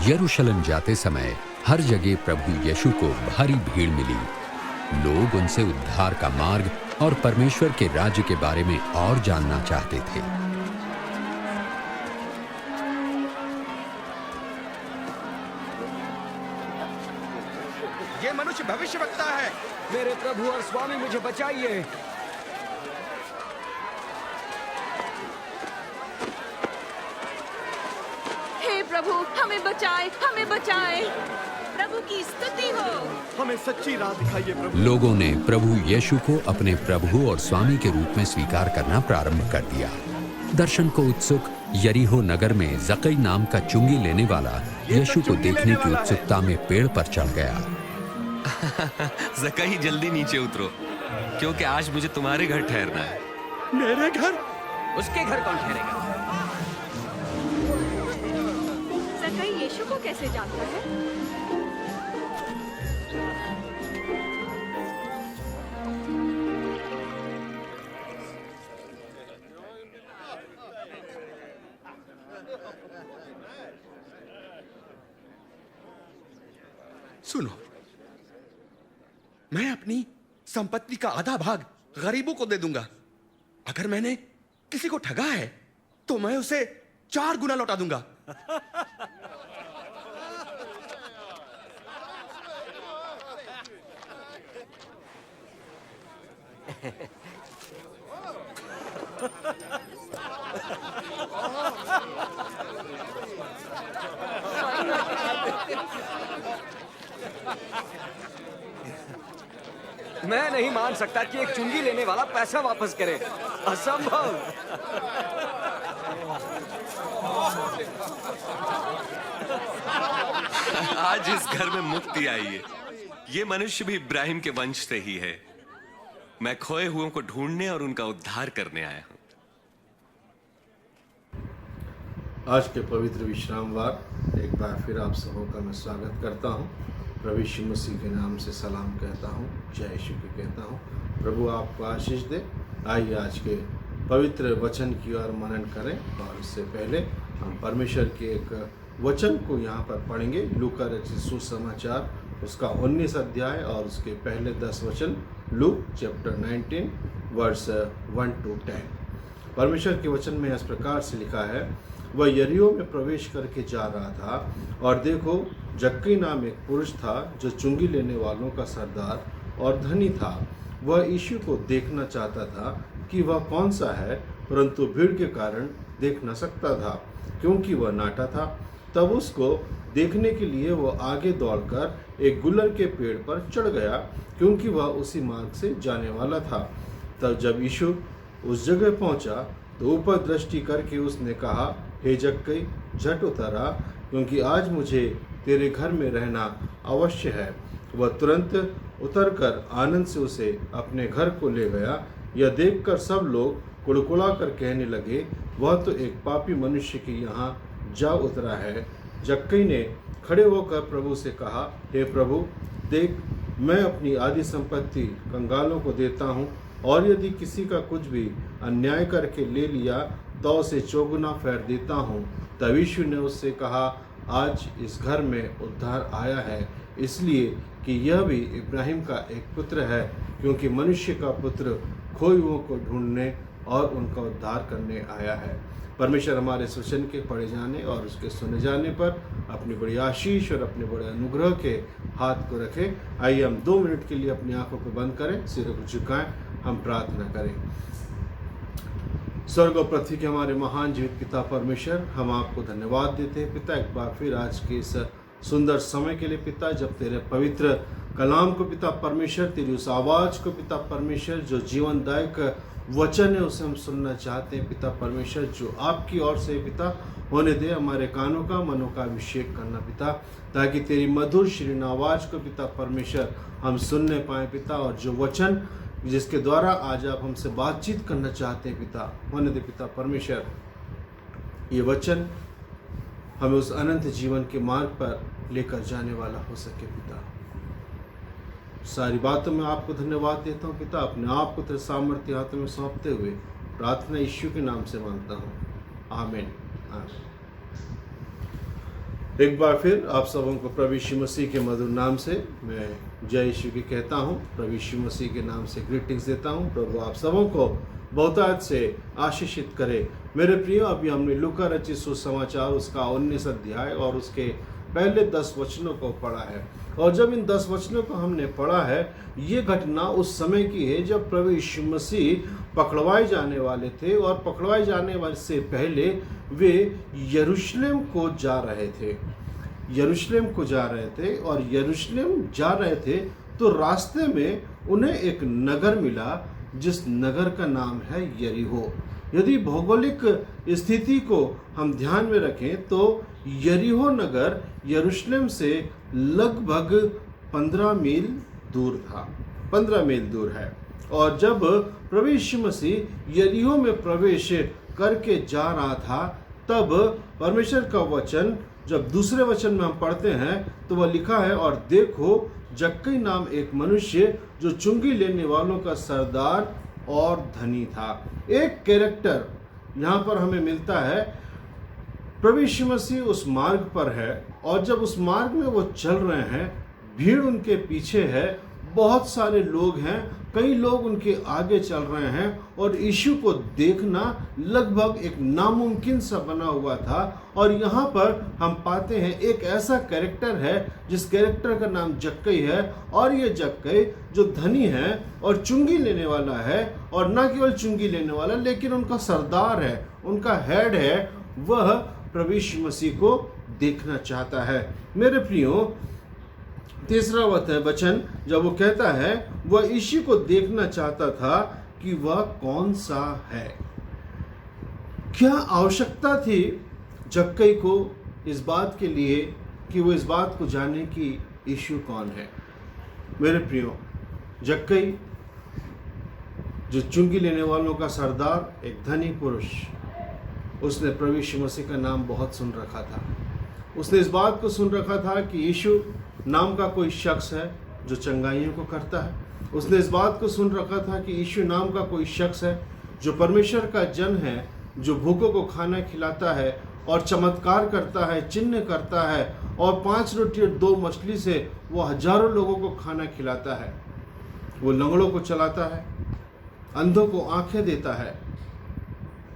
यरूशलेम जाते समय हर जगह प्रभु यीशु को भारी भीड़ मिली। लोग उनसे उद्धार का मार्ग और परमेश्वर के राज्य के बारे में और जानना चाहते थे। ये मनुष्य भविष्यवक्ता है। मेरे प्रभु और स्वामी, मुझे बचाइए। हे प्रभु, हमें बचाए, हमें बचाए। प्रभु की स्तुति हो। हमें सच्ची राह दिखाइए प्रभु। लोगों ने प्रभु यीशु को अपने प्रभु और स्वामी के रूप में स्वीकार करना प्रारंभ कर दिया। दर्शन को उत्सुक यरीहो नगर में जक्कई नाम का चुंगी लेने वाला यीशु को देखने की उत्सुकता में पेड़ पर चढ़ गया। जक्कई, जल्दी नीचे उतरो, क्योंकि आज मुझे तुम्हारे घर ठहरना है। मेरे घर? उसके घर कौन ठहरेगा? जक्कई यीशु को कैसे जानता है? सुनो, मैं अपनी संपत्ति का आधा भाग गरीबों को दे दूंगा। अगर मैंने किसी को ठगा है तो मैं उसे 4 गुना लौटा दूंगा। मैं नहीं मान सकता कि एक चुंगी लेने वाला पैसा वापस करे। असंभव। आज इस घर में मुक्ति आई है। ये मनुष्य भी इब्राहिम के वंश से ही है। मैं खोए हुओं को ढूंढने और उनका उद्धार करने आया हूं। आज के पवित्र विश्रामवार एक बार फिर आप सबों का मैं स्वागत करता हूं। प्रभु यीशु मसीह के नाम से सलाम कहता हूं, जय यीशु की कहता हूं। प्रभु आपको आशीष दे। आइए आज के पवित्र वचन की ओर मनन करें, और उससे पहले हम परमेश्वर के एक वचन को यहाँ पर पढ़ेंगे। लूका रचित सुसमाचार उसका 19 अध्याय और उसके पहले 10 वचन। Luke chapter 19 verse 1 to 10। परमेश्वर के वचन में इस प्रकार से लिखा है, वह यरीहो में प्रवेश करके जा रहा था, और देखो जक्कई नाम एक पुरुष था जो चुंगी लेने वालों का सरदार और धनी था। वह यीशु को देखना चाहता था कि वह कौन सा है, परंतु भीड़ के कारण देख न सकता था, क्योंकि वह नाटा था। तब उसको देखने के लिए वह आगे दौड़कर एक गुलर के पेड़ पर चढ़ गया, क्योंकि वह उसी मार्ग से जाने वाला था। तब जब यीशु उस जगह पहुंचा तो ऊपर दृष्टि करके उसने कहा, हे जक्कई, झट उतर आ, क्योंकि आज मुझे तेरे घर में रहना अवश्य है। वह तुरंत उतरकर आनंद से उसे अपने घर को ले गया। यह देखकर सब लोग कुड़कुड़ा कर कहने लगे, वह तो एक पापी मनुष्य के यहाँ जा उतरा है। जक्कई ने खड़े होकर प्रभु से कहा, हे प्रभु, देख, मैं अपनी आधी संपत्ति कंगालों को देता हूँ, और यदि किसी का कुछ भी अन्याय करके ले लिया तो उसे 4 गुना फेर देता हूँ। तब यीशु ने उससे कहा, आज इस घर में उद्धार आया है, इसलिए कि यह भी इब्राहिम का एक पुत्र है, क्योंकि मनुष्य का पुत्र खोए हुओं को ढूंढने और उनका उद्धार करने आया है। परमेश्वर हमारे वचन के पढ़े जाने और उसके सुने जाने पर अपनी बड़ी आशीष और अपने बड़े अनुग्रह के हाथ को रखें। आइए हम 2 मिनट के लिए अपनी आंखों को बंद करें, सिरों को झुकाएं, हम प्रार्थना करें। स्वर्ग और पृथ्वी के हमारे महान जीवित पिता परमेश्वर, हम आपको धन्यवाद देते हैं पिता, एक बार फिर आज के इस सुंदर समय के लिए पिता, जब तेरे पवित्र कलाम को पिता परमेश्वर, तेरी उस आवाज को पिता परमेश्वर, जो जीवनदायक वचन है, उसे हम सुनना चाहते हैं पिता परमेश्वर, जो आपकी ओर से पिता होने दे। हमारे कानों का, मनों का अभिषेक करना पिता, ताकि तेरी मधुर शीर्ण आवाज को पिता परमेश्वर हम सुनने पाए पिता, और जो वचन जिसके द्वारा आज आप हमसे बातचीत करना चाहते हैं पिता, होने दे पिता परमेश्वर। ये वचन हमें उस अनंत जीवन के मार्ग पर लेकर जाने वाला हो सके पिता। सारी बातों में आपको धन्यवाद देता हूँ पिता, अपने आप को तेरे सामर्थ्य हाथों में सौंपते हुए प्रार्थना यीशु के नाम से मांगता हूँ, आमीन। एक बार फिर आप सबों को प्रभु यीशु मसीह के मधुर नाम से मैं जय यीशु की कहता हूँ। प्रभु यीशु मसीह के नाम से ग्रीटिंग्स देता हूँ। प्रभु आप सबों को बहुतायत से आशीषित करे। मेरे प्रियो, अभी हमने लूका रचित सुसमाचार उसका 19 अध्याय और उसके पहले 10 वचनों को पढ़ा है। और जब इन 10 वचनों को हमने पढ़ा है, ये घटना उस समय की है जब प्रभु यीशु मसीह पकड़वाए जाने वाले थे और पकड़वाए जाने वाले से पहले वे यरूशलेम को जा रहे थे। यरूशलेम को जा रहे थे और यरूशलेम जा रहे थे तो रास्ते में उन्हें एक नगर मिला जिस नगर का नाम है यरीहो। यदि भौगोलिक स्थिति को हम ध्यान में रखें तो यरीहो नगर यरूशलेम से लगभग 15 मील दूर था, 15 मील दूर है। और जब प्रभु यीशु मसीह यरीहो में प्रवेश करके जा रहा था, तब परमेश्वर का वचन जब दूसरे वचन में हम पढ़ते हैं तो वह लिखा है, और देखो जक्कई नाम एक मनुष्य जो चुंगी लेने वालों का सरदार और धनी था। एक कैरेक्टर यहाँ पर हमें मिलता है। प्रभु यीशु मसीह उस मार्ग पर है और जब उस मार्ग में वो चल रहे हैं, भीड़ उनके पीछे है, बहुत सारे लोग हैं, कई लोग उनके आगे चल रहे हैं और यीशु को देखना लगभग एक नामुमकिन सा बना हुआ था। और यहाँ पर हम पाते हैं एक ऐसा कैरेक्टर है जिस कैरेक्टर का नाम जक्कई है, और ये जक्कई जो धनी है और चुंगी लेने वाला है, और न केवल चुंगी लेने वाला लेकिन उनका सरदार है, उनका हेड है, वह प्रभु यीशु मसीह को देखना चाहता है। मेरे प्रियो, तीसरा वचन जब वो कहता है वह यीशु को देखना चाहता था कि वह कौन सा है। क्या आवश्यकता थी जक्कई को इस बात के लिए कि वो इस बात को जाने कि यीशु कौन है। मेरे प्रियो, जक्कई जो चुंगी लेने वालों का सरदार, एक धनी पुरुष, उसने प्रभु यीशु मसीह का नाम बहुत सुन रखा था। उसने इस बात को सुन रखा था कि यीशु नाम का कोई शख्स है जो चंगाइयों को करता है। उसने इस बात को सुन रखा था कि यीशु नाम का कोई शख्स है जो परमेश्वर का जन है, जो भूखों को खाना खिलाता है और चमत्कार करता है, चिन्ह करता है, और 5 रोटी और 2 मछली से वो हजारों लोगों को खाना खिलाता है। वो लंगड़ों को चलाता है, अंधों को आंखें देता है,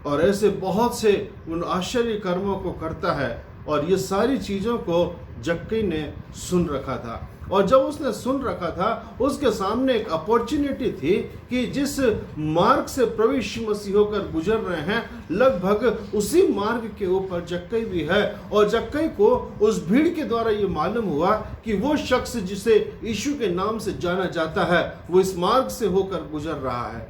और ऐसे बहुत से उन आश्चर्य कर्मों को करता है। और ये सारी चीज़ों को जक्कई ने सुन रखा था। और जब उसने सुन रखा था, उसके सामने एक अपॉर्चुनिटी थी कि जिस मार्ग से प्रभु यीशु मसीह होकर गुजर रहे हैं, लगभग उसी मार्ग के ऊपर जक्कई भी है। और जक्कई को उस भीड़ के द्वारा ये मालूम हुआ कि वो शख्स जिसे यीशु के नाम से जाना जाता है, वो इस मार्ग से होकर गुजर रहा है।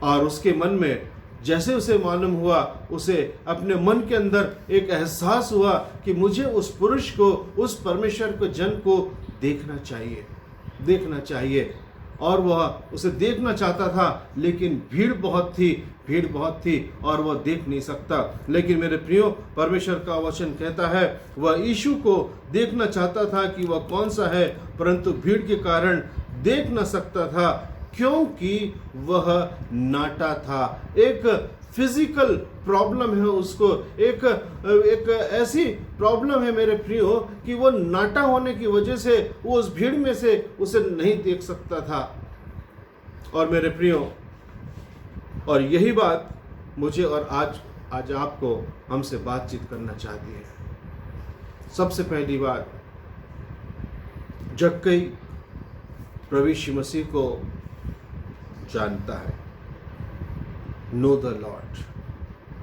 और उसके मन में जैसे उसे मालूम हुआ, उसे अपने मन के अंदर एक एहसास हुआ कि मुझे उस पुरुष को, उस परमेश्वर को, जन को देखना चाहिए, देखना चाहिए। और वह उसे देखना चाहता था, लेकिन भीड़ बहुत थी और वह देख नहीं सकता। लेकिन मेरे प्रियो, परमेश्वर का वचन कहता है वह यीशु को देखना चाहता था कि वह कौन सा है, परंतु भीड़ के कारण देख न सकता था क्योंकि वह नाटा था। एक फिजिकल प्रॉब्लम है उसको, एक ऐसी प्रॉब्लम है मेरे प्रियो कि वो नाटा होने की वजह से वो उस भीड़ में से उसे नहीं देख सकता था। और मेरे प्रियो, और यही बात मुझे और आज आपको हमसे बातचीत करना चाहती है। सबसे पहली बात, जक्कई प्रभु यीशु मसीह को जानता है। नो द लॉर्ड,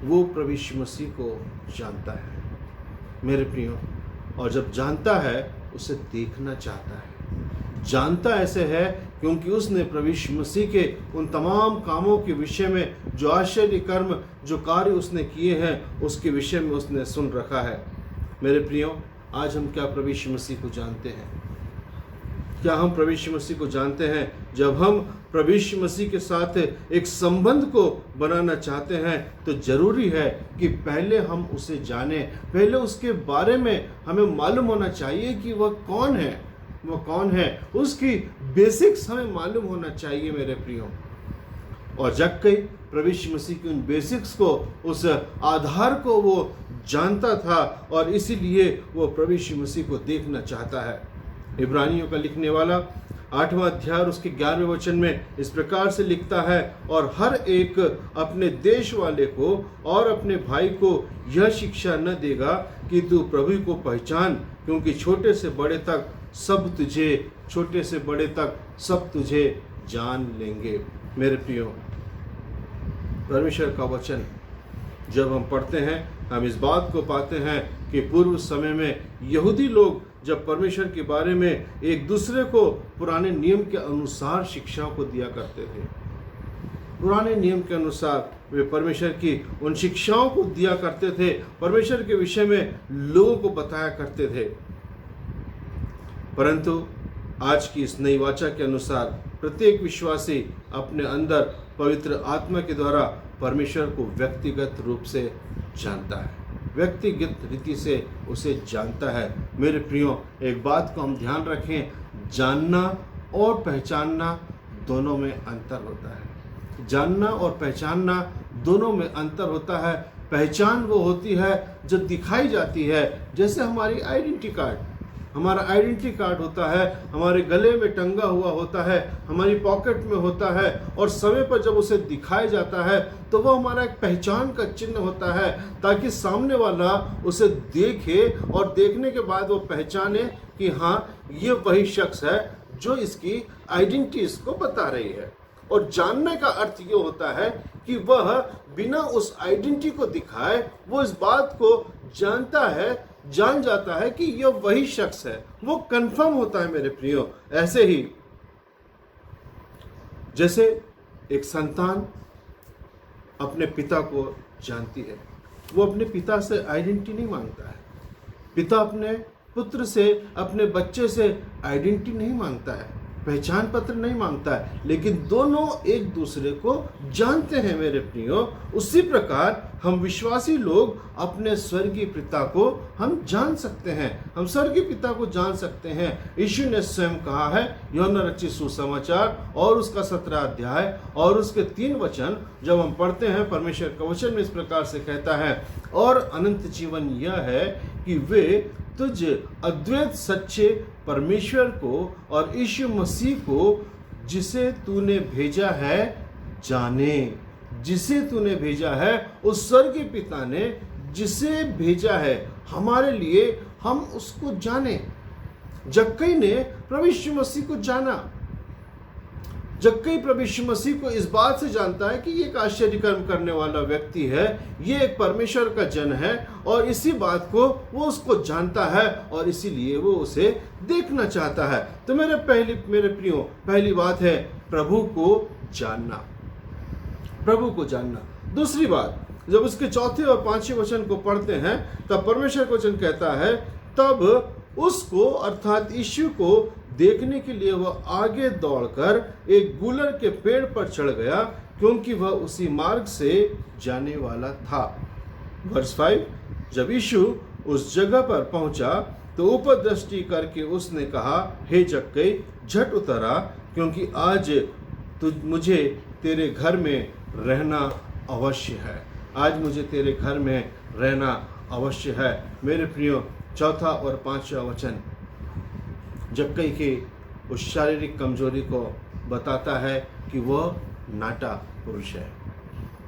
वो प्रभु यीशु मसीह को जानता है मेरे प्रियो। और जब जानता है, उसे देखना चाहता है। जानता ऐसे है क्योंकि उसने प्रभु यीशु मसीह के उन तमाम कामों के विषय में, जो आश्चर्य कर्म, जो कार्य उसने किए हैं, उसके विषय में उसने सुन रखा है। मेरे प्रियो, आज हम क्या प्रभु यीशु मसीह को जानते हैं? क्या हम प्रभु यीशु मसीह को जानते हैं? जब हम प्रभु यीशु मसीह के साथ एक संबंध को बनाना चाहते हैं तो जरूरी है कि पहले हम उसे जानें, पहले उसके बारे में हमें मालूम होना चाहिए कि वह कौन है, वह कौन है। उसकी बेसिक्स हमें मालूम होना चाहिए मेरे प्रियो। और जक्कई प्रभु यीशु मसीह की उन बेसिक्स को, उस आधार को वो जानता था और इसीलिए वो प्रभु यीशु मसीह को देखना चाहता है। इब्रानियों का लिखने वाला 8वां अध्याय और उसके 11वें वचन में इस प्रकार से लिखता है, और हर एक अपने देश वाले को और अपने भाई को यह शिक्षा न देगा कि तू प्रभु को पहचान, क्योंकि छोटे से बड़े तक सब तुझे जान लेंगे। मेरे प्रियो, परमेश्वर का वचन जब हम पढ़ते हैं हम इस बात को पाते हैं कि पूर्व समय में यहूदी लोग जब परमेश्वर के बारे में एक दूसरे को पुराने नियम के अनुसार शिक्षाओं को दिया करते थे, पुराने नियम के अनुसार वे परमेश्वर की उन शिक्षाओं को दिया करते थे, परमेश्वर के विषय में लोगों को बताया करते थे। परंतु आज की इस नई वाचा के अनुसार प्रत्येक विश्वासी अपने अंदर पवित्र आत्मा के द्वारा परमेश्वर को व्यक्तिगत रूप से जानता है, व्यक्तिगत रीति से उसे जानता है। मेरे प्रियो, एक बात को हम ध्यान रखें, जानना और पहचानना दोनों में अंतर होता है। जानना और पहचानना दोनों में अंतर होता है। पहचान वो होती है जो दिखाई जाती है, जैसे हमारी आइडेंटिटी कार्ड, हमारा आइडेंटिटी कार्ड होता है, हमारे गले में टंगा हुआ होता है, हमारी पॉकेट में होता है, और समय पर जब उसे दिखाया जाता है तो वो हमारा एक पहचान का चिन्ह होता है, ताकि सामने वाला उसे देखे और देखने के बाद वो पहचाने कि हाँ, ये वही शख्स है जो इसकी आइडेंटिटी इसको बता रही है। और जानने का अर्थ ये होता है कि वह बिना उस आइडेंटिटी को दिखाए वो इस बात को जानता है, जान जाता है कि यह वही शख्स है, वो कंफर्म होता है। मेरे प्रियो, ऐसे ही जैसे एक संतान अपने पिता को जानती है, वो अपने पिता से आइडेंटिटी नहीं मांगता है, पिता अपने पुत्र से, अपने बच्चे से आइडेंटिटी नहीं मांगता है, पहचान पत्र नहीं मांगता है, लेकिन दोनों एक दूसरे को जानते हैं। मेरे प्रियो, उसी प्रकार हम विश्वासी लोग अपने स्वर्गीय पिता को हम जान सकते हैं, हम स्वर्गीय पिता को जान सकते हैं। यीशु ने स्वयं कहा है, यूहन्ना रचित सुसमाचार और उसका 17 अध्याय और उसके 3 वचन जब हम पढ़ते हैं, परमेश्वर का वचन में इस प्रकार से कहता है, और अनंत जीवन यह है कि वे तुझ अद्वैत सच्चे परमेश्वर को और यीशु मसीह को जिसे तूने भेजा है जाने। जिसे तूने भेजा है, उस स्वर्गीय पिता ने जिसे भेजा है हमारे लिए, हम उसको जाने। जक्कई ने प्रभु यीशु मसीह को जाना। जक्कई प्रभु यीशु मसीह को इस बात से जानता है कि ये एक आश्चर्य कर्म करने वाला व्यक्ति है, ये एक परमेश्वर का जन है, और इसी बात को वो उसको जानता है और इसीलिए वो उसे देखना चाहता है। तो मेरे प्रियो, पहली बात है प्रभु को जानना, प्रभु को जानना। दूसरी बात, जब उसके 4 और 5वें वचन को पढ़ते हैं तब परमेश्वर का वचन कहता है, तब उसको अर्थात यीशु को देखने के लिए वह आगे दौड़कर एक गुलर के पेड़ पर चढ़ गया, क्योंकि वह उसी मार्ग से जाने वाला था। वर्स 5, जब यीशु उस जगह पर पहुंचा तो ऊपर दृष्टि करके उसने कहा, हे जक्कई, झट उतर आ, क्योंकि आज मुझे तेरे घर में रहना अवश्य है। आज मुझे तेरे घर में रहना अवश्य है। मेरे प्रियो, 4 और 5वां वचन जक्कई के उस शारीरिक कमजोरी को बताता है कि वह नाटा पुरुष है,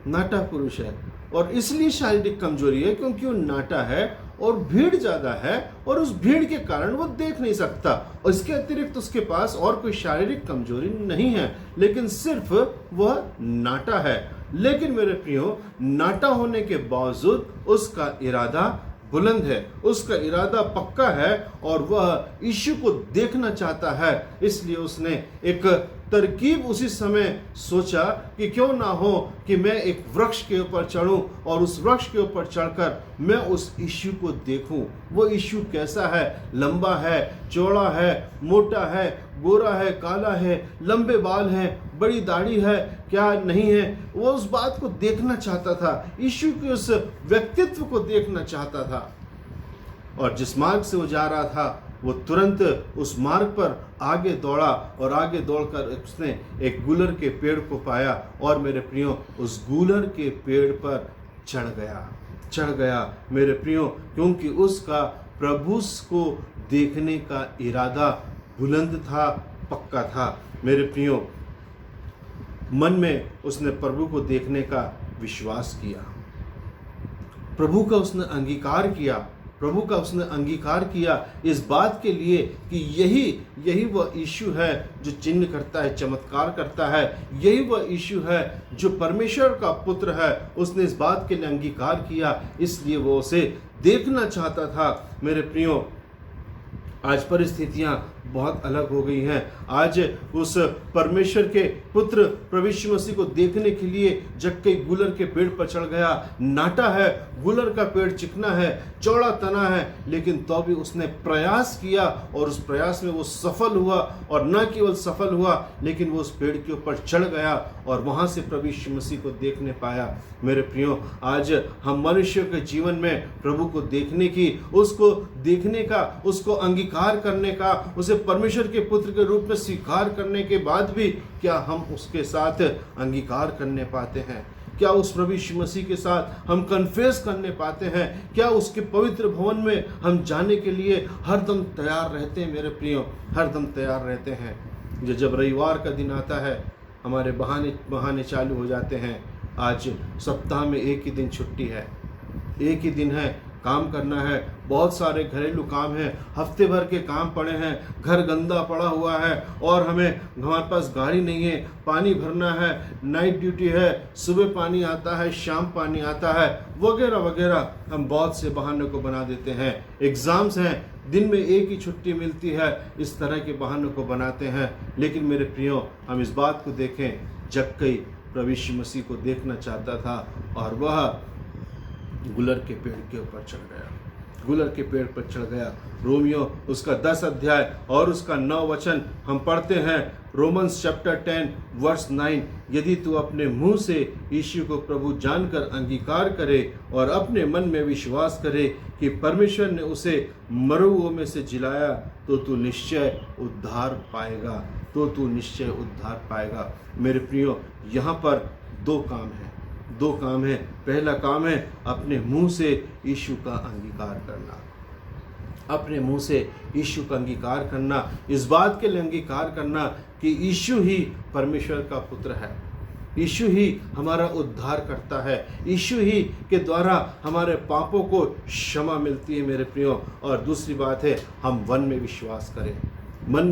नाटा पुरुष है। और इसलिए शारीरिक कमजोरी है क्योंकि वो नाटा है और भीड़ ज्यादा है, और उस भीड़ के कारण वो देख नहीं सकता। और इसके अतिरिक्त उसके पास और कोई शारीरिक कमजोरी नहीं है, लेकिन सिर्फ वह नाटा है। लेकिन मेरे प्रियो, नाटा होने के बावजूद उसका इरादा बुलंद है, उसका इरादा पक्का है, और वह यीशु को देखना चाहता है। इसलिए उसने एक तरकीब उसी समय सोचा कि क्यों ना हो कि मैं एक वृक्ष के ऊपर चढ़ूं और उस वृक्ष के ऊपर चढ़कर मैं उस यीशु को देखूं। वो यीशु कैसा है, लंबा है, चौड़ा है, मोटा है, गोरा है, काला है, लंबे बाल हैं, बड़ी दाढ़ी है, क्या नहीं है, वो उस बात को देखना चाहता था, यीशु के उस व्यक्तित्व को देखना चाहता था। और जिस मार्ग से वो जा रहा था वो तुरंत उस मार्ग पर आगे दौड़ा और आगे दौड़कर उसने एक गूलर के पेड़ को पाया और मेरे प्रियो उस गूलर के पेड़ पर चढ़ गया मेरे प्रियो, क्योंकि उसका प्रभु को देखने का इरादा बुलंद था, पक्का था। मेरे प्रियो, मन में उसने प्रभु को देखने का विश्वास किया, प्रभु का उसने अंगीकार किया इस बात के लिए कि यही वह यीशु है जो चिन्ह करता है, चमत्कार करता है, यही वह यीशु है जो परमेश्वर का पुत्र है। उसने इस बात के लिए अंगीकार किया, इसलिए वो उसे देखना चाहता था। मेरे प्रियो, आज परिस्थितियां बहुत अलग हो गई हैं। आज उस परमेश्वर के पुत्र प्रभु यीशु मसीह को देखने के लिए जक्कई गूलर के पेड़ पर चढ़ गया। नाटा है, गूलर का पेड़ चिकना है, चौड़ा तना है, लेकिन तो भी उसने प्रयास किया और उस प्रयास में वो सफल हुआ। और न केवल सफल हुआ, लेकिन वो उस पेड़ के ऊपर चढ़ गया और वहां से प्रभु यीशु मसीह को देखने पाया। मेरे प्रियो, आज हम मनुष्य के जीवन में प्रभु को देखने की, उसको देखने का, उसको अंगीकार करने का, उसे परमेश्वर के पुत्र के रूप में स्वीकार करने के बाद भी क्या हम उसके साथ अंगीकार करने पाते हैं? क्या उस प्रभु यीशु मसीह के साथ हम कन्फेस करने पाते हैं? क्या उसके पवित्र भवन में हम जाने के लिए हरदम तैयार रहते हैं? मेरे प्रियो, हरदम तैयार रहते हैं। जब रविवार का दिन आता है, हमारे बहाने चालू हो जाते हैं। आज सप्ताह में एक ही दिन छुट्टी है, एक ही दिन है, काम करना है, बहुत सारे घरेलू काम हैं, हफ्ते भर के काम पड़े हैं, घर गंदा पड़ा हुआ है और हमारे पास गाड़ी नहीं है, पानी भरना है, नाइट ड्यूटी है, सुबह पानी आता है, शाम पानी आता है, वगैरह वगैरह। हम बहुत से बहानों को बना देते हैं। एग्ज़ाम्स हैं, दिन में एक ही छुट्टी मिलती है, इस तरह के बहानों को बनाते हैं। लेकिन मेरे प्रियो, हम इस बात को देखें, जक्कई प्रभु यीशु मसीह को देखना चाहता था और वह गुलर के पेड़ के ऊपर चढ़ गया। रोमियो उसका 10 अध्याय और उसका 9 वचन हम पढ़ते हैं। रोमन्स चैप्टर 10 वर्स 9, यदि तू अपने मुंह से यीशु को प्रभु जानकर अंगीकार करे और अपने मन में विश्वास करे कि परमेश्वर ने उसे मरुओं में से जिलाया, तो तू निश्चय उद्धार पाएगा। मेरे प्रियो, यहाँ पर दो काम हैं। पहला काम है अपने मुंह से यीशु का अंगीकार करना, अपने मुंह से यीशु का अंगीकार करना, इस बात के लिए अंगीकार करना कि यीशु ही परमेश्वर का पुत्र है, यीशु ही हमारा उद्धार करता है, यीशु ही के द्वारा हमारे पापों को क्षमा मिलती है। मेरे प्रियो, और दूसरी बात है, हम मन में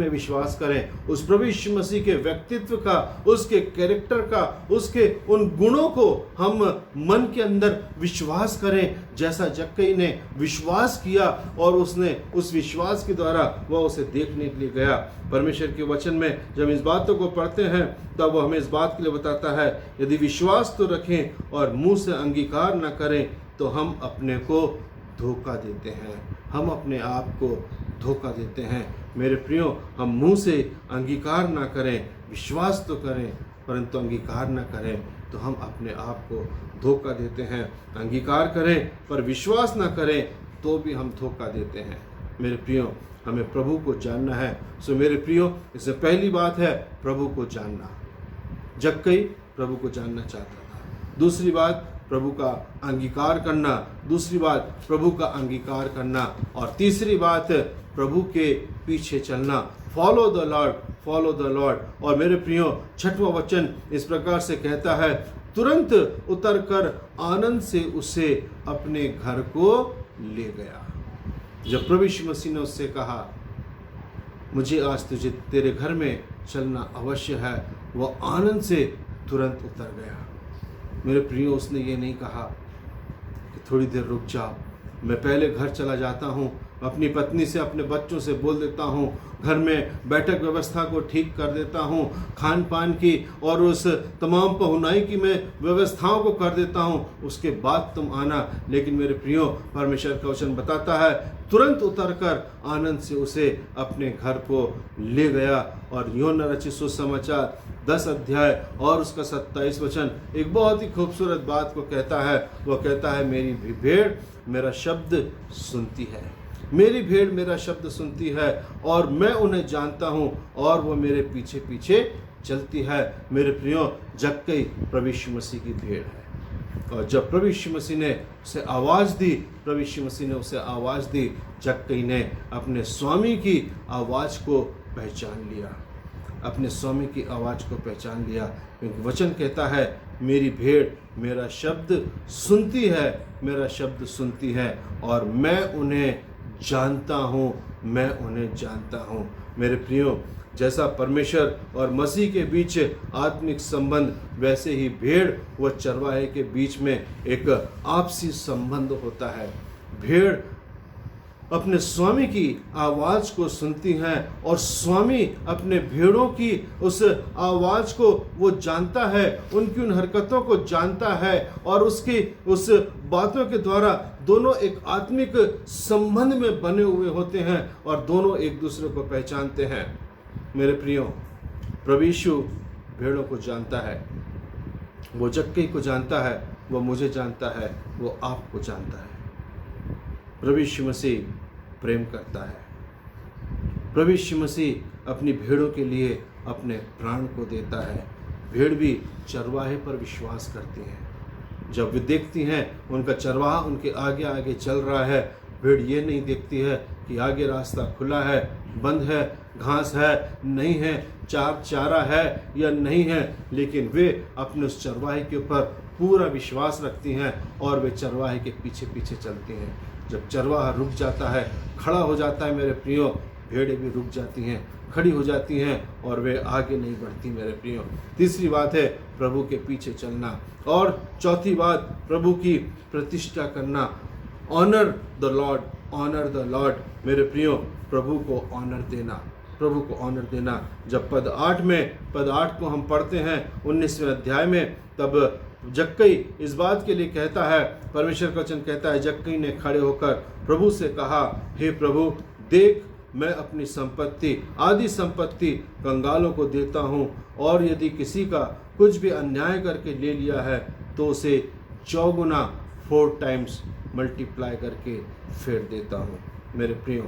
विश्वास करें उस प्रभु यीशु मसीह के व्यक्तित्व का, उसके कैरेक्टर का, उसके उन गुणों को हम मन के अंदर विश्वास करें, जैसा जक्कई ने विश्वास किया और उसने उस विश्वास के द्वारा वह उसे देखने के लिए गया। परमेश्वर के वचन में जब इस बातों को पढ़ते हैं तब वह हमें इस बात के लिए बताता है, यदि विश्वास तो रखें और मुंह से अंगीकार न करें तो हम अपने को धोखा देते हैं, हम अपने आप को धोखा देते हैं। मेरे प्रियो, हम मुंह से अंगीकार ना करें, विश्वास तो करें परंतु अंगीकार ना करें तो हम अपने आप को धोखा देते हैं। अंगीकार करें पर विश्वास ना करें तो भी हम धोखा देते हैं। मेरे प्रियो, हमें प्रभु को जानना है। सो मेरे प्रियो, इससे पहली बात है प्रभु को जानना। जक्कई प्रभु को जानना चाहता था। दूसरी बात, प्रभु का अंगीकार करना। दूसरी बात, प्रभु का अंगीकार करना। और तीसरी बात, प्रभु के पीछे चलना। Follow the Lord. और मेरे प्रियो, 6वां वचन इस प्रकार से कहता है, तुरंत उतरकर आनंद से उसे अपने घर को ले गया। जब प्रभु यीशु मसीह ने उससे कहा, मुझे आज तुझे तेरे घर में चलना अवश्य है, वह आनंद से तुरंत उतर गया। मेरे प्रियो, उसने ये नहीं कहा कि थोड़ी देर रुक जाओ, मैं पहले घर चला जाता हूँ, अपनी पत्नी से, अपने बच्चों से बोल देता हूँ, घर में बैठक व्यवस्था को ठीक कर देता हूँ, खान पान की और उस तमाम पहुनाई की मैं व्यवस्थाओं को कर देता हूँ, उसके बाद तुम आना। लेकिन मेरे प्रियो, परमेश्वर का वचन बताता है, तुरंत उतरकर आनंद से उसे अपने घर को ले गया। और यूहन्ना रचित सुसमाचार 10 अध्याय और उसका 27 वचन एक बहुत ही खूबसूरत बात को कहता है। वह कहता है, मेरी भेड़ मेरा शब्द सुनती है। मेरी भेड़ मेरा शब्द सुनती है और मैं उन्हें जानता हूँ और वो मेरे पीछे पीछे चलती है। मेरे प्रियो, जक्कई प्रभु यीशु मसीह की भेड़ है। और जब प्रभु यीशु मसीह ने उसे आवाज़ दी, जक्कई ने अपने स्वामी की आवाज़ को पहचान लिया, क्योंकि वचन कहता है मेरी भेड़ मेरा शब्द सुनती है और मैं उन्हें जानता हूँ। मेरे प्रियो, जैसा परमेश्वर और मसीह के बीच आत्मिक संबंध, वैसे ही भेड़ व चरवाहे के बीच में एक आपसी संबंध होता है। भेड़ अपने स्वामी की आवाज़ को सुनती हैं और स्वामी अपने भेड़ों की उस आवाज़ को वो जानता है, उनकी उन हरकतों को जानता है और उसकी उस बातों के द्वारा दोनों एक आत्मिक संबंध में बने हुए होते हैं और दोनों एक दूसरे को पहचानते हैं। मेरे प्रियो, प्रभु यीशु भेड़ों को जानता है, वो जक्कई को जानता है, वो मुझे जानता है, वो आपको जानता है। प्रभु यीशु मसीह प्रेम करता है। प्रभु यीशु मसीह अपनी भेड़ों के लिए अपने प्राण को देता है। भेड़ भी चरवाहे पर विश्वास करती हैं। जब वे देखती हैं उनका चरवाहा उनके आगे आगे चल रहा है, भेड़ ये नहीं देखती है कि आगे रास्ता खुला है, बंद है, घास है, नहीं है, चारा है या नहीं है, लेकिन वे अपने उस चरवाहे के ऊपर पूरा विश्वास रखती हैं और वे चरवाहे के पीछे पीछे चलती हैं। जब चरवाहा रुक जाता है, खड़ा हो जाता है, मेरे प्रियो, भेड़ें भी रुक जाती हैं, खड़ी हो जाती हैं और वे आगे नहीं बढ़ती। मेरे प्रियो, तीसरी बात है प्रभु के पीछे चलना, और चौथी बात प्रभु की प्रतिष्ठा करना। Honour the Lord. मेरे प्रियो, प्रभु को ऑनर देना। जब पद 8 को हम पढ़ते हैं 19वें अध्याय में, तब जक्कई इस बात के लिए कहता है, परमेश्वर का वचन कहता है, जक्कई ने खड़े होकर प्रभु से कहा, हे प्रभु, देख, मैं अपनी आदि संपत्ति कंगालों को देता हूँ, और यदि किसी का कुछ भी अन्याय करके ले लिया है तो उसे 4 टाइम्स मल्टीप्लाई करके फेर देता हूँ। मेरे प्रियो,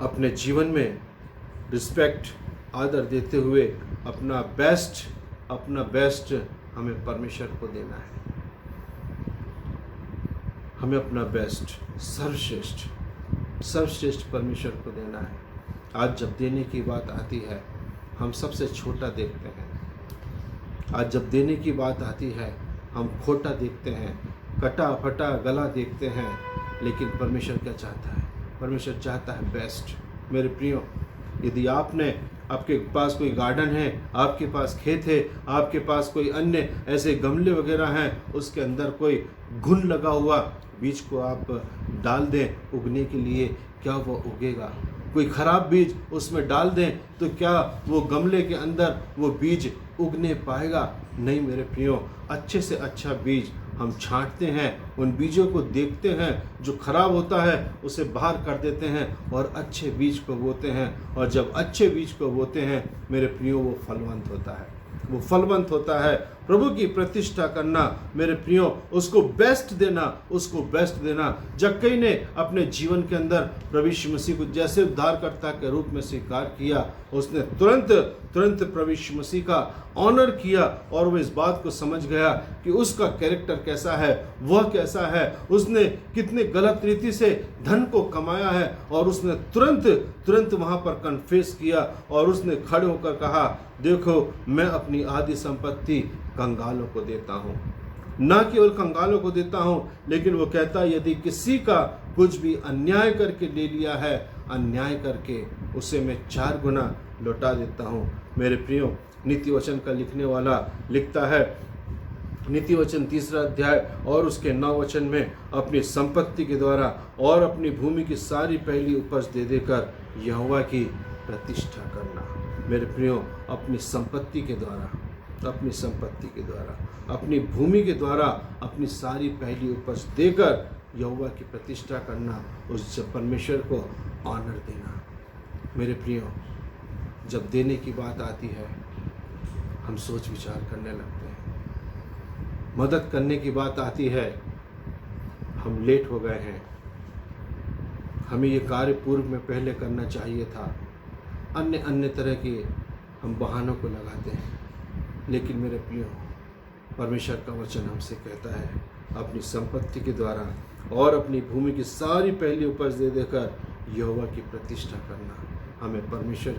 अपने जीवन में रिस्पेक्ट, आदर देते हुए अपना बेस्ट हमें परमेश्वर को देना है। हमें अपना बेस्ट, सर्वश्रेष्ठ परमेश्वर को देना है। आज जब देने की बात आती है, हम सबसे छोटा देखते हैं। आज जब देने की बात आती है, हम खोटा देखते हैं, कटा फटा गला देखते हैं। लेकिन परमेश्वर क्या चाहता है? परमेश्वर चाहता है बेस्ट। मेरे प्रियो, यदि आपके पास कोई गार्डन है, आपके पास खेत है, आपके पास कोई अन्य ऐसे गमले वगैरह हैं, उसके अंदर कोई घुन लगा हुआ बीज को आप डाल दें उगने के लिए, क्या वो उगेगा? कोई खराब बीज उसमें डाल दें तो क्या वो गमले के अंदर वो बीज उगने पाएगा? नहीं मेरे प्रियो, अच्छे से अच्छा बीज हम छांटते हैं, उन बीजों को देखते हैं, जो खराब होता है उसे बाहर कर देते हैं और अच्छे बीज को बोते हैं। और जब अच्छे बीज को बोते हैं मेरे प्रियो, वो फलवंत होता है। प्रभु की प्रतिष्ठा करना मेरे प्रियो, उसको बेस्ट देना। जक्कई ने अपने जीवन के अंदर प्रभु यीशु मसीह को जैसे उद्धारकर्ता के रूप में स्वीकार किया, उसने तुरंत प्रभु यीशु मसीह का ऑनर किया और वो इस बात को समझ गया कि उसका कैरेक्टर कैसा है, वह कैसा है, उसने कितने गलत रीति से धन को कमाया है, और उसने तुरंत वहाँ पर कन्फेस किया और उसने खड़े होकर कहा, देखो, मैं अपनी आधी संपत्ति कंगालों को देता हूँ। न केवल कंगालों को देता हूँ, लेकिन वो कहता है, यदि किसी का कुछ भी अन्याय करके ले लिया है, अन्याय करके उसे मैं 4 गुना लौटा देता हूँ। मेरे प्रियो, नीति वचन का लिखने वाला लिखता है, नीति वचन 3 अध्याय और उसके 9 वचन में, अपनी संपत्ति के द्वारा और अपनी भूमि की सारी पहली उपज दे देकर यहोवा की प्रतिष्ठा करना। मेरे प्रियो, अपनी संपत्ति के द्वारा, अपनी भूमि के द्वारा अपनी सारी पहली उपज देकर यहोवा की प्रतिष्ठा करना, उस परमेश्वर को ऑनर देना। मेरे प्रियो, जब देने की बात आती है हम सोच विचार करने लगते हैं। मदद करने की बात आती है हम लेट हो गए हैं, हमें ये कार्य पूर्व में पहले करना चाहिए था। अन्य अन्य तरह के हम बहानों को लगाते हैं। लेकिन मेरे प्रियो, परमेश्वर का वचन हमसे कहता है अपनी संपत्ति के द्वारा और अपनी भूमि की सारी पहली उपज दे देकर यहोवा की प्रतिष्ठा करना। हमें परमेश्वर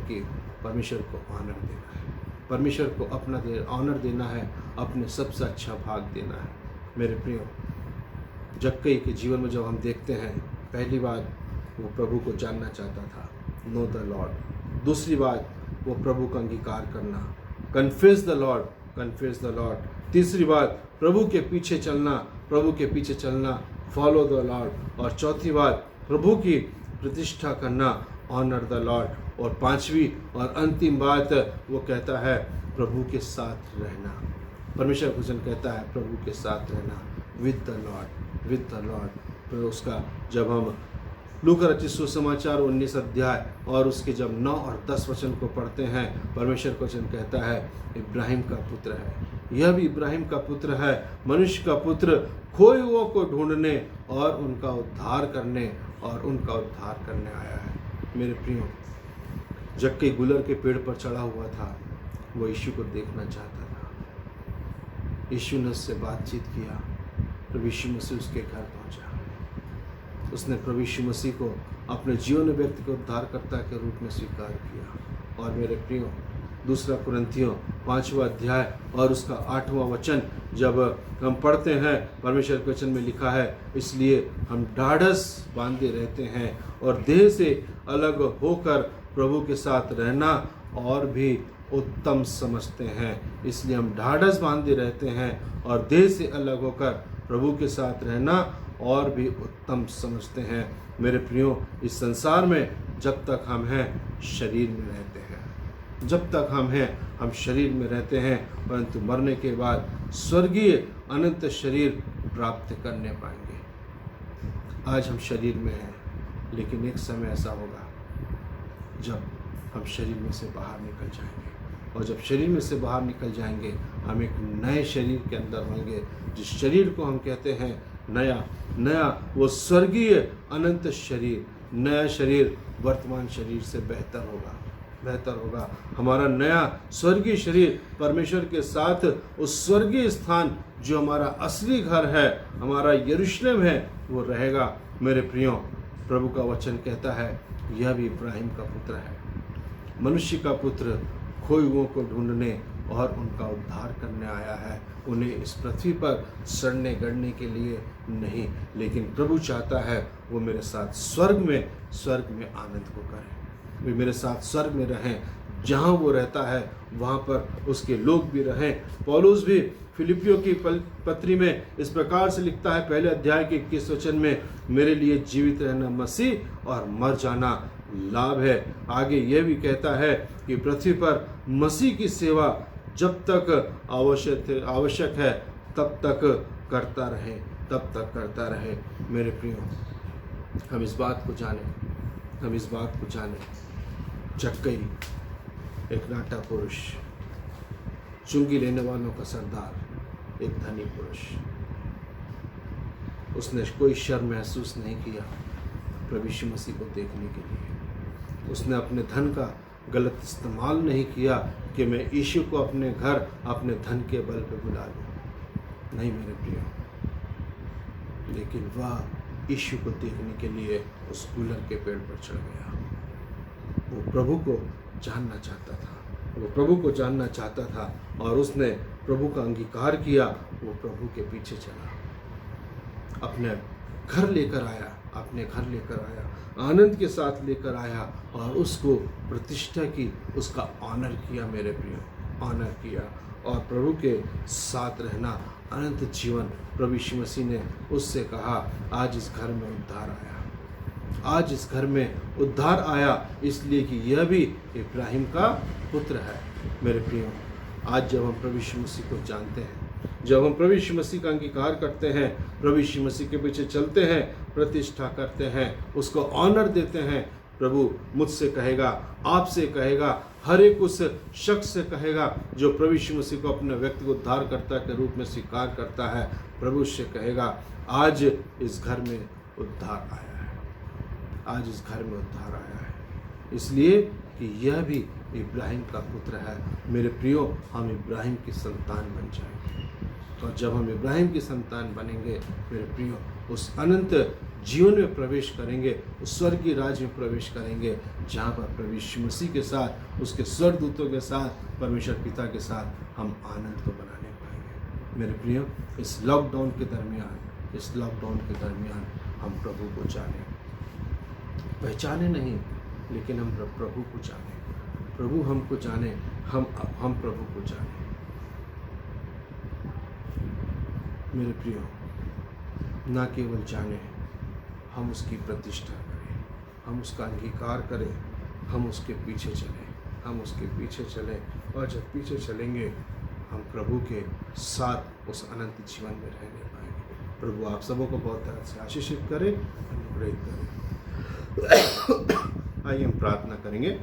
को ऑनर देना है, परमेश्वर को अपना ऑनर देना है, अपने सबसे अच्छा भाग देना है। मेरे प्रियो, जक्कई के जीवन में जब हम देखते हैं, पहली बात वो प्रभु को जानना चाहता था, नो द लॉर्ड। दूसरी बात वो प्रभु का अंगीकार करना, कन्फेस द लॉर्ड। तीसरी बात प्रभु के पीछे चलना, फॉलो द लॉर्ड। और चौथी बात प्रभु की प्रतिष्ठा करना, ऑनर द लॉर्ड। और पांचवी और अंतिम बात वो कहता है प्रभु के साथ रहना। परमेश्वर वचन कहता है प्रभु के साथ रहना, विद द लॉर्ड। तो उसका जब हम लूका रचित सुसमाचार 19 अध्याय और उसके जब 9 और 10 वचन को पढ़ते हैं, परमेश्वर का वचन कहता है इब्राहिम का पुत्र है, यह भी इब्राहिम का पुत्र है, मनुष्य का पुत्र, खोए हुओं को ढूंढने और उनका उद्धार करने आया है। मेरे प्रियो, जक्कई गुलर के पेड़ पर चढ़ा हुआ था, वो यीशु को देखना चाहता था। यीशु ने उससे बातचीत किया, प्रभु यीशु मसीह उसके घर पहुंचा। उसने प्रभु यीशु मसीह को अपने जीवन व्यक्ति को उद्धारकर्ता के रूप में स्वीकार किया। और मेरे प्रियो, दूसरा कुरिन्थियों 5वां अध्याय और उसका 8वां वचन जब हम पढ़ते हैं, परमेश्वर के वचन में लिखा है, इसलिए हम ढाढ़स बांधे रहते हैं और देह से अलग होकर प्रभु के साथ रहना और भी उत्तम समझते हैं। इसलिए हम ढाढ़स बांधे रहते हैं और देह से अलग होकर प्रभु के साथ रहना और भी उत्तम समझते हैं। मेरे प्रियो, इस संसार में जब तक हम हैं शरीर में रहते हैं, हम शरीर में रहते हैं, परंतु मरने के बाद स्वर्गीय अनंत शरीर प्राप्त करने पाएंगे। आज हम शरीर में हैं, लेकिन एक समय ऐसा होगा जब हम शरीर में से बाहर निकल जाएंगे, और जब शरीर में से बाहर निकल जाएंगे हम एक नए शरीर के अंदर होंगे, जिस शरीर को हम कहते हैं नया वो स्वर्गीय अनंत शरीर। नया शरीर वर्तमान शरीर से बेहतर होगा। हमारा नया स्वर्गीय शरीर परमेश्वर के साथ उस स्वर्गीय स्थान जो हमारा असली घर है, हमारा यरूशलेम है, वो रहेगा। मेरे प्रियो, प्रभु का वचन कहता है यह भी इब्राहिम का पुत्र है, मनुष्य का पुत्र, खोए हुओं को ढूंढने और उनका उद्धार करने आया है। उन्हें इस पृथ्वी पर सड़ने गड़ने के लिए नहीं, लेकिन प्रभु चाहता है वो मेरे साथ स्वर्ग में आनंद को करें, वे मेरे साथ स्वर्ग में रहें। जहाँ वो रहता है वहाँ पर उसके लोग भी रहें। पौलुस भी फिलिपियों की पत्री में इस प्रकार से लिखता है, पहले अध्याय के 21 वचन में, मेरे लिए जीवित रहना मसीह और मर जाना लाभ है। आगे यह भी कहता है कि पृथ्वी पर मसीह की सेवा जब तक आवश्यक है तब तक करता रहे। मेरे प्रियो, हम इस बात को जाने, जक्कई एक नाटा पुरुष, चुंगी लेने वालों का सरदार, एक धनी पुरुष, उसने कोई शर्म महसूस नहीं किया प्रभु यीशु मसीह को देखने के लिए। उसने अपने धन का गलत इस्तेमाल नहीं किया कि मैं यीशु को अपने घर अपने धन के बल पे बुला लूँ। नहीं मेरे प्रियो, लेकिन वह यीशु को देखने के लिए उस गुलर के पेड़ पर चढ़ गया। वो प्रभु को जानना चाहता था और उसने प्रभु का अंगीकार किया। वो प्रभु के पीछे चला, अपने घर लेकर आया, आनंद के साथ लेकर आया और उसको प्रतिष्ठा की, उसका ऑनर किया। मेरे प्रियो, ऑनर किया। और प्रभु के साथ रहना, अनंत जीवन। प्रभु यीशु मसीह ने उससे कहा, आज इस घर में उद्धार आया, इसलिए कि यह भी इब्राहिम का पुत्र है। मेरे प्रियो, आज जब हम प्रभु यीशु मसीह को जानते हैं, जब हम प्रभु यीशु मसीह का अंगीकार करते हैं, प्रभु यीशु मसीह के पीछे चलते हैं, प्रतिष्ठा करते हैं, उसको ऑनर देते हैं, प्रभु मुझसे कहेगा, आपसे कहेगा, हर एक उस शख्स से कहेगा जो प्रभु यीशु मसीह को अपने व्यक्तिगत उद्धारकर्ता के रूप में स्वीकार करता है। प्रभु से कहेगा, आज इस घर में उद्धार आया है, आज इस घर में उद्धार आया है, इसलिए कि यह भी इब्राहिम का पुत्र है। मेरे प्रियो, हम इब्राहिम की संतान बन जाएंगे, और जब हम इब्राहिम की संतान बनेंगे मेरे प्रियो, उस अनंत जीवन में प्रवेश करेंगे, उस स्वर्गीय राज्य में प्रवेश करेंगे, जहाँ पर प्रभु यीशु मसीह के साथ, उसके स्वर्गदूतों के साथ, परमेश्वर पिता के साथ हम आनंद को बनाने पाएंगे। मेरे प्रियो, इस लॉकडाउन के दरमियान हम प्रभु को जाने, पहचाने नहीं, लेकिन हम प्रभु को जाने, प्रभु हमको जाने, हम प्रभु को जाने। मेरे प्रियो, ना केवल जाने, हम उसकी प्रतिष्ठा करें, हम उसका अंगीकार करें, हम उसके पीछे चलें, और जब पीछे चलेंगे हम प्रभु के साथ उस अनंत जीवन में रहने पाएंगे। प्रभु आप सबों को बहुत तरह से आशीषित करे, अनुग्रहित करे। आइए हम प्रार्थना करेंगे।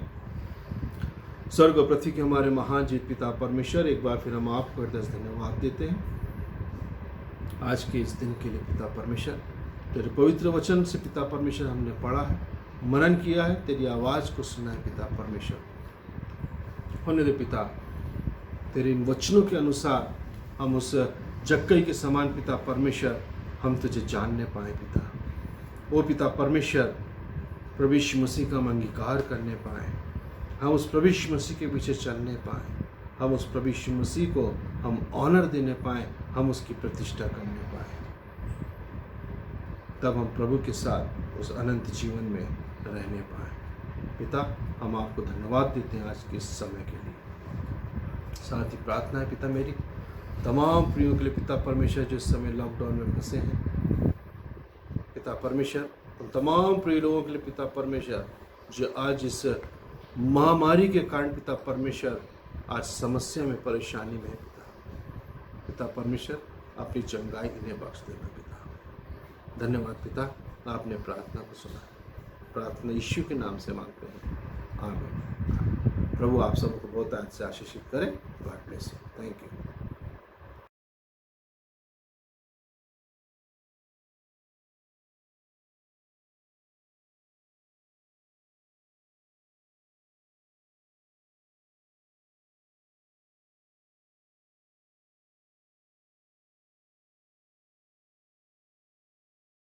स्वर्ग और पृथ्वी के हमारे महान जीत पिता परमेश्वर, एक बार फिर हम आपको हृदय से धन्यवाद देते हैं आज के इस दिन के लिए। पिता परमेश्वर, तेरे पवित्र वचन से पिता परमेश्वर हमने पढ़ा है, मनन किया है, तेरी आवाज़ को सुना है पिता परमेश्वर। होने दे पिता, तेरे इन वचनों के अनुसार हम उस जक्कई के समान पिता परमेश्वर हम तुझे जानने पाए पिता। ओ पिता परमेश्वर, प्रभु यीशु मसीह का हम अंगीकार करने पाए, हम उस प्रभु यीशु मसीह के पीछे चलने पाए, हम उस प्रभु यीशु मसीह को हम ऑनर देने पाए, हम उसकी प्रतिष्ठा करने पाए, तब हम प्रभु के साथ उस अनंत जीवन में रहने पाए। पिता, हम आपको धन्यवाद देते हैं आज के इस समय के लिए। साथ ही प्रार्थना है पिता मेरी तमाम प्रियों के लिए पिता परमेश्वर, जो इस समय लॉकडाउन में फंसे हैं पिता परमेश्वर, उन तमाम प्रिय लोगों के लिए पिता परमेश्वर, जो आज इस महामारी के कारण पिता परमेश्वर आज समस्या में, परेशानी में है पिता परमेश्वर, अपनी चंगाई इन्हें बख्श देना पिता। धन्यवाद पिता, आपने प्रार्थना को सुना। प्रार्थना यीशु के नाम से मांगते हैं, आमीन। प्रभु आप सबको बहुत आज से आशीषित करें। God bless you. Thank you.